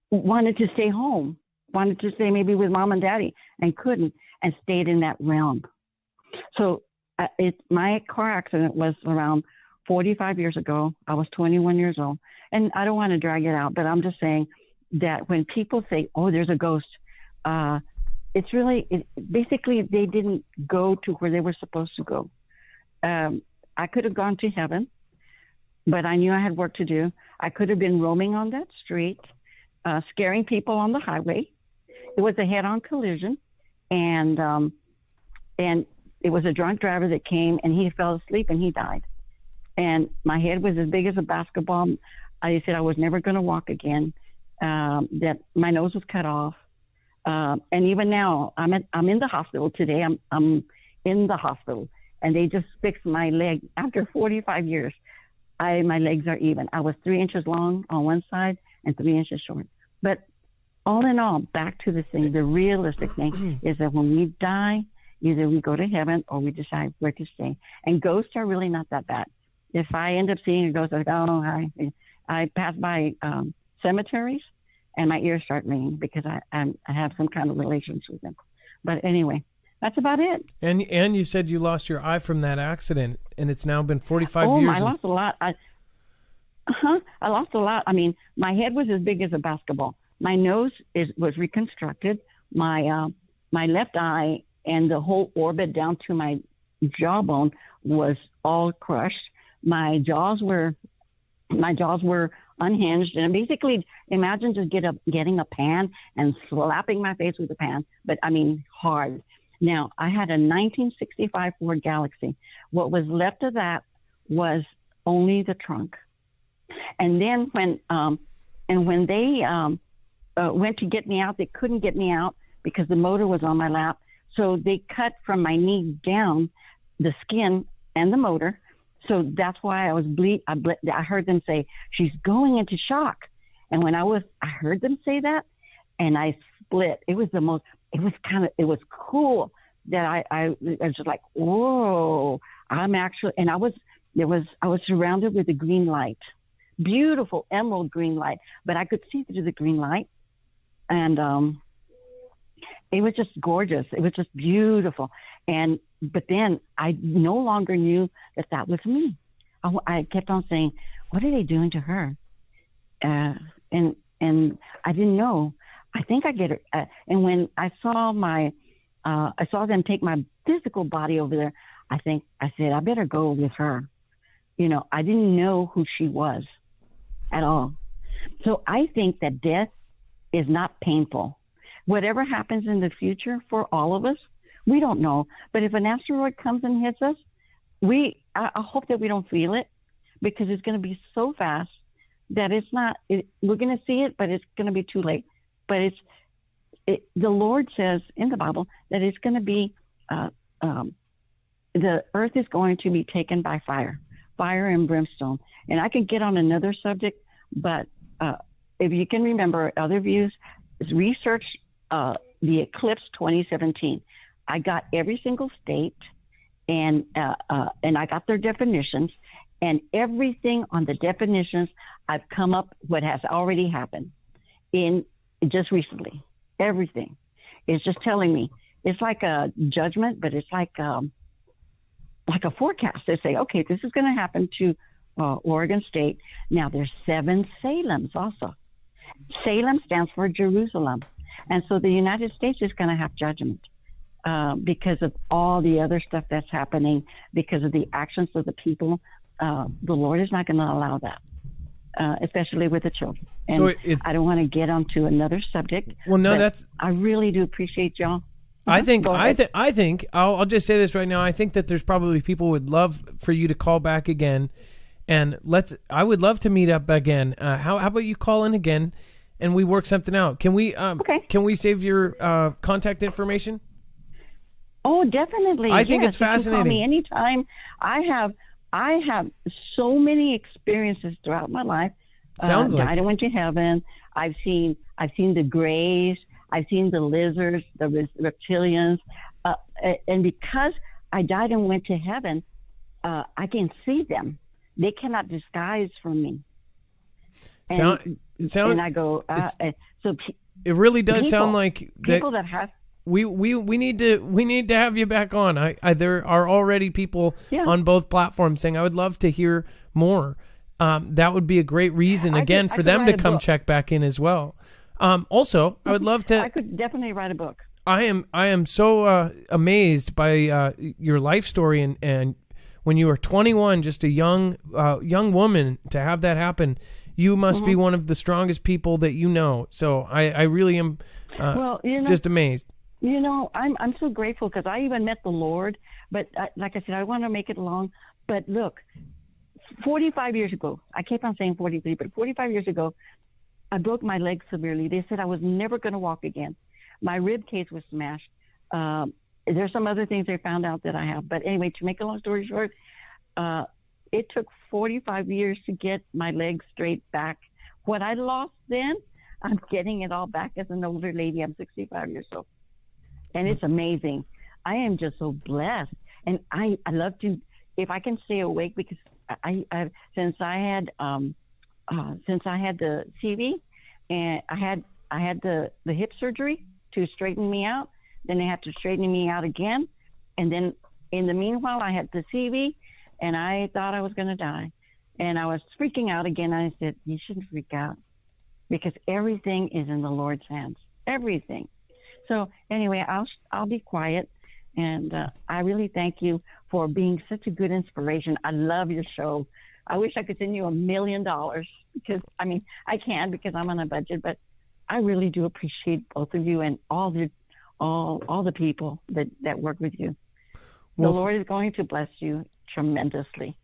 wanted to stay home, wanted to stay maybe with mom and daddy and couldn't, and stayed in that realm. So my car accident was around 45 years ago. I was 21 years old. And I don't want to drag it out, but I'm just saying that when people say, oh, there's a ghost, it's really, basically they didn't go to where they were supposed to go. I could have gone to heaven, but I knew I had work to do. I could have been roaming on that street, scaring people on the highway. It was a head-on collision, and it was a drunk driver that came, and he fell asleep, and he died. And my head was as big as a basketball. I said I was never going to walk again, that my nose was cut off. And even now, I'm in the hospital today. I'm in the hospital, and they just fixed my leg after 45 years. my legs are even. I was 3 inches long on one side and 3 inches short. But all in all, back to the thing, the realistic thing is that when we die, either we go to heaven or we decide where to stay. And ghosts are really not that bad. If I end up seeing a ghost, like, oh, I pass by cemeteries and my ears start ringing because I have some kind of relations with them. But anyway, that's about it. And you said you lost your eye from that accident, and it's now been 45 years. Oh, I lost a lot. I lost a lot. I mean, my head was as big as a basketball. My nose was reconstructed. My left eye and the whole orbit down to my jawbone was all crushed. My jaws were unhinged, and basically, imagine just getting a pan and slapping my face with a pan, but I mean hard. Now, I had a 1965 Ford Galaxy. What was left of that was only the trunk. And then when they went to get me out, they couldn't get me out because the motor was on my lap. So they cut from my knee down the skin and the motor. So that's why I was I heard them say, she's going into shock. And when I heard them say that, and I split. It was cool that I was just like, whoa, I'm actually, and I was surrounded with a green light, beautiful emerald green light, but I could see through the green light. And it was just gorgeous. It was just beautiful. But then I no longer knew that was me. I kept on saying, what are they doing to her? And I didn't know. I think I get it. And when I saw I saw them take my physical body over there, I said, I better go with her. You know, I didn't know who she was at all. So I think that death is not painful. Whatever happens in the future for all of us, we don't know. But if an asteroid comes and hits us, I hope that we don't feel it, because it's going to be so fast that we're going to see it, but it's going to be too late. But the Lord says in the Bible that it's going to be, the earth is going to be taken by fire and brimstone. And I can get on another subject, but if you can remember other views, research the eclipse 2017. I got every single state, and I got their definitions, and everything on the definitions, I've come up what has already happened in just recently. Everything is just telling me. It's like a judgment, but it's like a forecast. They say, okay, this is going to happen to Oregon State. Now there's 7 Salems also. Salem stands for Jerusalem. And so the United States is going to have judgment because of all the other stuff that's happening, because of the actions of the people. The Lord is not going to allow that, especially with the children. And so I don't want to get onto another subject. Well, no, I really do appreciate y'all. I think I'll just say this right now. I think that there's probably people who would love for you to call back again, and I would love to meet up again. How about you call in again, and we work something out? Can we? Okay. Can we save your contact information? Oh, definitely. I think it's fascinating. You can call me anytime. I have so many experiences throughout my life. Sounds like I went to heaven. I've seen the grays. I've seen the lizards, the reptilians, and because I died and went to heaven, I can see them. They cannot disguise from me. And I go. So it really does sound like people that have. We need to have you back on. There are already people on both platforms saying I would love to hear more. That would be a great reason for them to come check back in as well. Also, I would love to. I could definitely write a book. I am so amazed by your life story, and when you were 21, just a young woman, to have that happen. You must be one of the strongest people that you know. So I really am just amazed. You know, I'm so grateful because I even met the Lord. But like I said, I want to make it long. But look, 45 years ago, I keep on saying 43, but 45 years ago, I broke my leg severely. They said I was never going to walk again. My rib cage was smashed. There's some other things they found out that I have. But anyway, to make a long story short, it took 45 years to get my legs straight back. What I lost then, I'm getting it all back as an older lady. I'm 65 years old. And it's amazing. I am just so blessed. And I love to, if I can stay awake, because I since I had the CV, and I had the hip surgery to straighten me out. Then they had to straighten me out again. And then in the meanwhile, I had the CV, and I thought I was going to die. And I was freaking out again. I said, you shouldn't freak out, because everything is in the Lord's hands. Everything. So anyway, I'll be quiet. And I really thank you for being such a good inspiration. I love your show. I wish I could send you $1 million, because, I mean, I can, because I'm on a budget, but I really do appreciate both of you and all the people that work with you. Well, the Lord is going to bless you tremendously.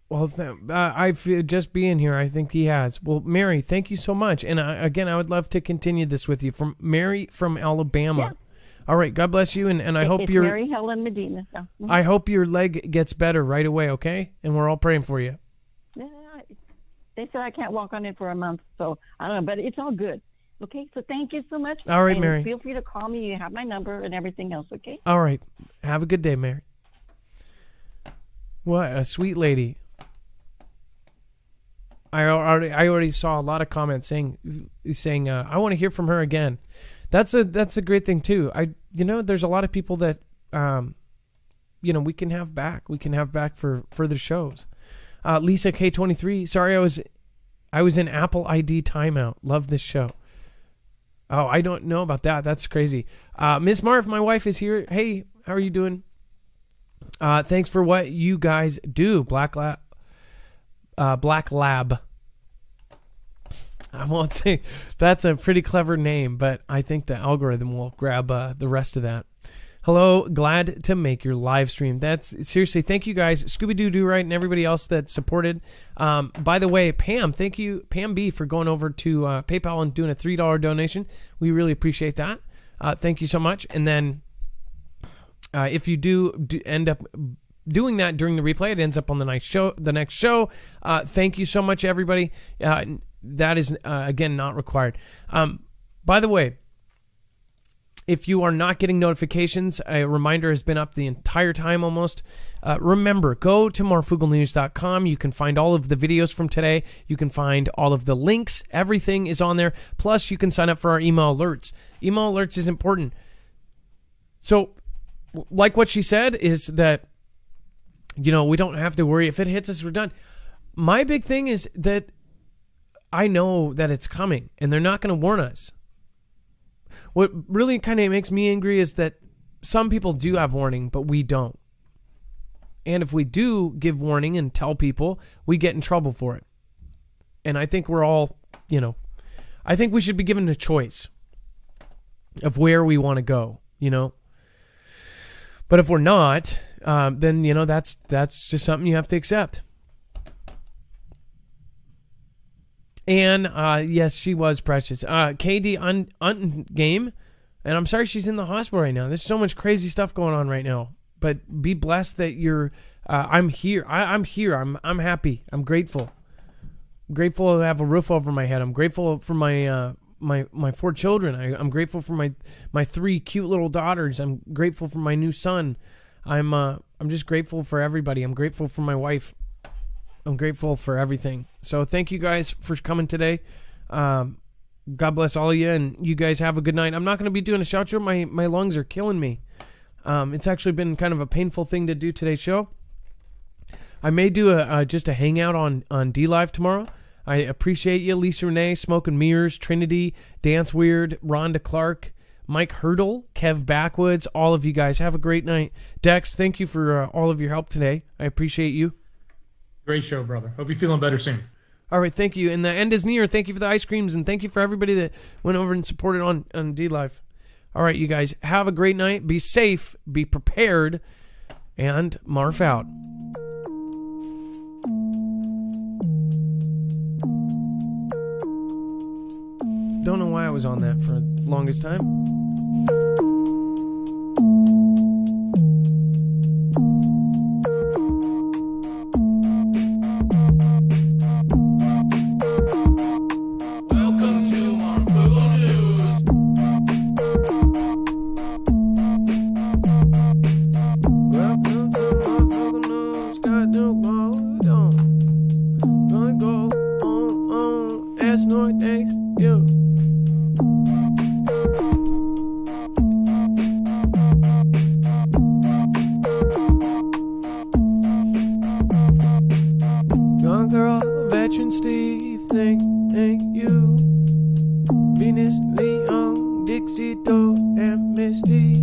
Well, I feel just being here, I think he has. Well, Mary, thank you so much. And again, I would love to continue this with you. From Mary from Alabama. Yeah. All right, God bless you, and I hope your Mary Helen Medina. So. Mm-hmm. I hope your leg gets better right away, okay? And we're all praying for you. Yeah, they said I can't walk on it for a month, so I don't know, but it's all good. Okay, so thank you so much. All right, and Mary. Feel free to call me. You have my number and everything else, okay? All right. Have a good day, Mary. What a sweet lady. I already saw a lot of comments saying I want to hear from her again. That's a great thing too. There's a lot of people that we can have back. We can have back for further shows. Lisa K23, sorry I was in Apple ID timeout. Love this show. Oh, I don't know about that. That's crazy. Miss Marv, my wife, is here. Hey, how are you doing? Thanks for what you guys do. Black Lab. I won't say that's a pretty clever name, but I think the algorithm will grab the rest of that. Hello, glad to make your live stream. That's seriously, thank you guys, Scooby-Doo Right, and everybody else that supported. By the way, Pam, thank you, Pam B, for going over to PayPal and doing a $3 donation. We really appreciate that. Thank you so much. And then if you do end up doing that during the replay, it ends up on the next show. Thank you so much, everybody. That is, again, not required. By the way, if you are not getting notifications, a reminder has been up the entire time almost. Remember, go to marfugelnews.com. You can find all of the videos from today. You can find all of the links. Everything is on there. Plus, you can sign up for our email alerts. Email alerts is important. So, like what she said, is that, we don't have to worry. If it hits us, we're done. My big thing is that I know that it's coming, and they're not going to warn us. What really kind of makes me angry is that some people do have warning, but we don't. And if we do give warning and tell people, we get in trouble for it. And I think we're all, I think we should be given a choice of where we want to go, But if we're not, then, that's just something you have to accept. And, yes, she was precious. KD game, and I'm sorry she's in the hospital right now. There's so much crazy stuff going on right now. But be blessed that you're, I'm here. I'm here. I'm happy. I'm grateful. I'm grateful to have a roof over my head. I'm grateful for my 4 children. I'm grateful for my 3 cute little daughters. I'm grateful for my new son. I'm just grateful for everybody. I'm grateful for my wife. I'm grateful for everything. So thank you guys for coming today. God bless all of you, and you guys have a good night. I'm not going to be doing a shout show. My lungs are killing me. It's actually been kind of a painful thing to do today's show. I may do just a hangout on D-Live tomorrow. I appreciate you, Lisa Renee, Smoke and Mirrors, Trinity, Dance Weird, Rhonda Clark, Mike Hurdle, Kev Backwoods, all of you guys. Have a great night. Dex, thank you for all of your help today. I appreciate you. Great show, brother. Hope you're feeling better soon. All right, thank you. And the end is near. Thank you for the ice creams, and thank you for everybody that went over and supported on D-Live. All right, you guys, have a great night. Be safe, be prepared, and Marf out. Don't know why I was on that for the longest time. Gun Girl, Veteran Steve, thank you. Venus, Leon, Dixie Doe, and Misty.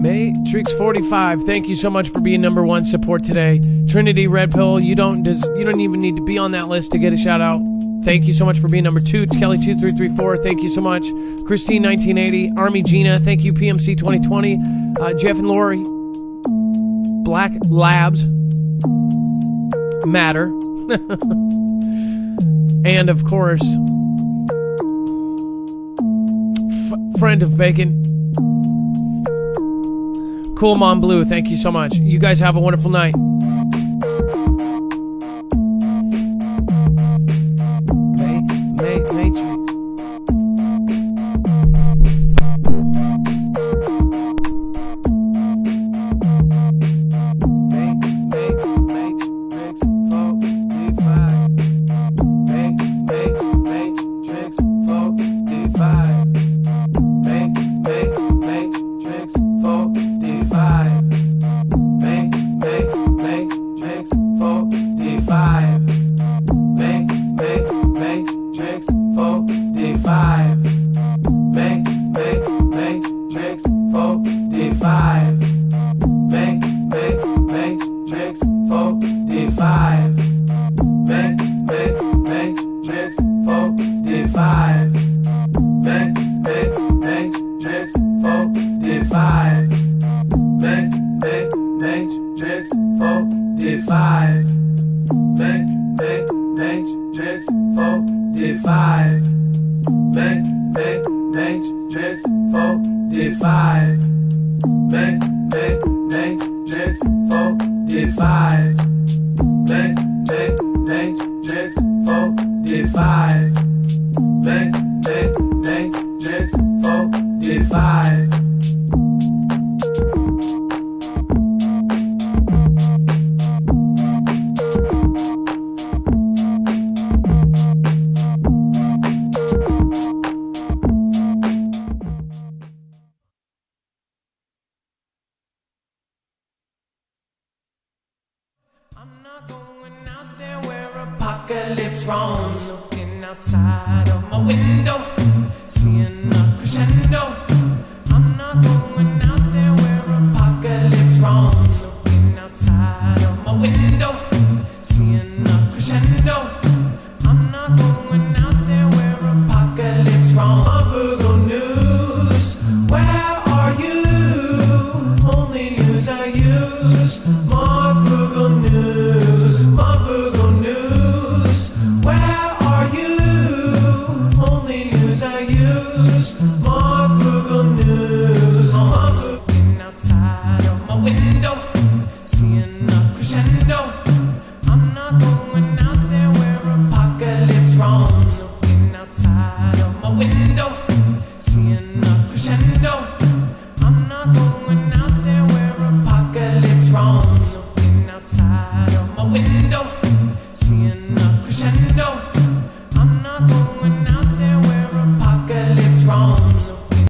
Matrix 45, thank you so much for being number one support today. Trinity Red Pill, you don't even need to be on that list to get a shout out. Thank you so much for being number two. Kelly 2334, thank you so much. Christine 1980, Army Gina, thank you. PMC 2020, Jeff and Lori, Black Labs, Matter, and of course, Friend of Bacon. Cool Mom Blue, thank you so much. You guys have a wonderful night. Matrix. Apocalypse roams, looking outside of my window, seeing a crescendo. I'm not going out there where apocalypse roams, looking outside of my window, seeing a crescendo. I'm not going out there where apocalypse roams. Marfugo News, where are you? Only news I use. Marfugo News, Marfugo News. Where are you? Only news I use.